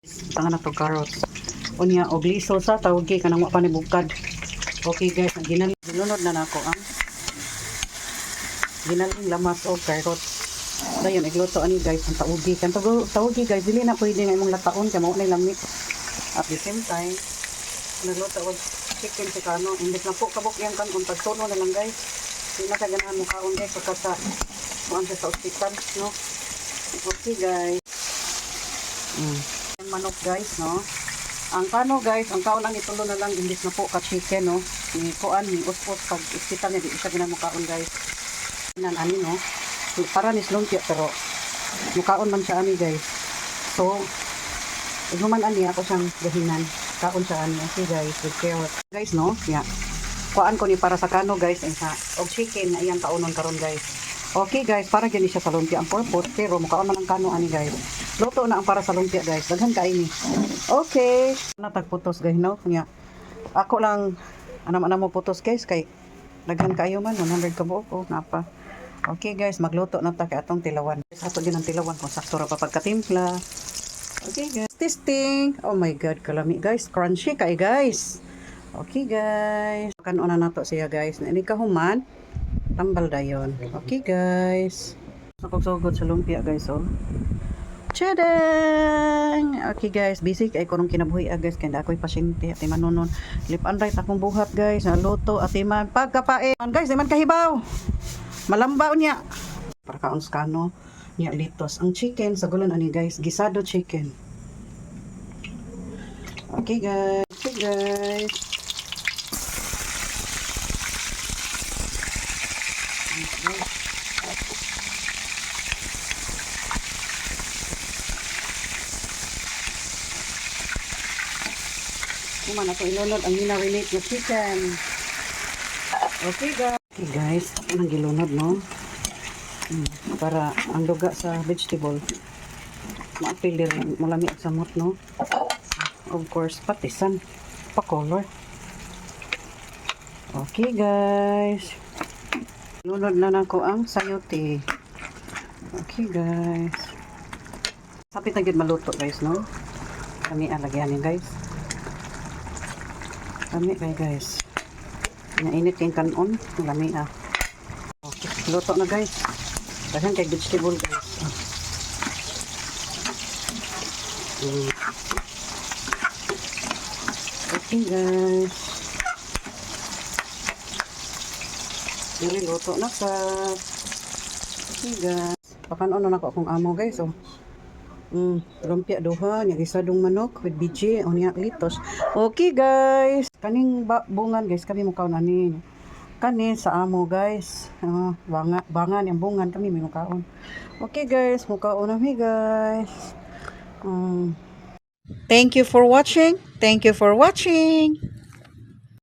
Tangan na to carrots. Unya og liso sa tawag kay kanang wa pa ni bukad. Okay guys, ginalunod na nako ang ginaling lamas o carrots. Dayon igluto ani guys ang taugi. Kan taugi guys dili na pwede nga imong lataon kay mao na lami. At the same time, nagluto og chicken tikano. Imbes na po kabuk yang kan kung tagtuno na lang guys. Di na kaganahan mo kaon guys pagkata kuan sa ospital, no? Okay guys. Ang manok guys, no? Ang kano guys, ang kaon lang itulo na lang imbes na po ka chicken, no? Ni kuan ni uspos pag ospital ni di siya ginamo kaon guys. Nan ani no? Para ni lumpia pero mukaon man siya ani guys. So iguman ani ako siyang gahinan. Kaon siya ani. Okay guys, with carrot. Guys no, yeah. Kuan ko ni para sa kano guys and sa og chicken na iyang kaunon karon guys. Okay guys, para gani siya sa lumpia ang purpose pero mukaon man ang kano ani guys. Luto na ang para sa lumpia guys. Daghan ka ini. Okay. Natagputos guys no. Yeah. Ako lang anam-anam mo putos guys kay daghan kayo man 100 ka buok oh napa. Okay guys, magluto na ta kay atong tilawan. Sato din ang tilawan kung sakto ra pa pagkatimpla. Okay guys, testing. Oh my god, kalami guys, crunchy kay guys. Okay guys, kanon na nato siya guys. Ini kahuman tambal dayon. Okay guys. Nakasugod sa lumpia guys oh. Chadang! Okay guys, busy kay kunong kinabuhi guys kay ako'y pasyente at manunon. Lipan right akong buhat guys, naluto at iman pagkapain. Guys, di man kahibaw. Malambaw niya. Para kaon skano niya litos. Ang chicken sa gulan ani guys, gisado chicken. Okay guys. Okay guys. Kuma na to ilunod ang minarinate na chicken. Okay guys. Okay guys, anong gilunod no? Para ang luga sa vegetable maapilir malami ang samot no? Of course, patisan pa color. Okay guys. Lunod na nako ang sayote. Okay guys. Sapit na gid maluto guys no? Kami alagyan guys. Kami kay guys. Nainit yung kanon, lami ah. Okay, luto na guys. Dahan kay vegetable guys. Okay guys. Dili luto na sa. Okay guys. Pakanon na ako akong amo guys oh. Lumpia duha, nya gisadong manok with BG o niya litos. Okay guys. Kaning bungan guys, kami mukaon ani. Kani sa amo guys. Bangan yung bungan kami may mukaon. Okay guys, mukaon na mi guys. Thank you for watching. Thank you for watching.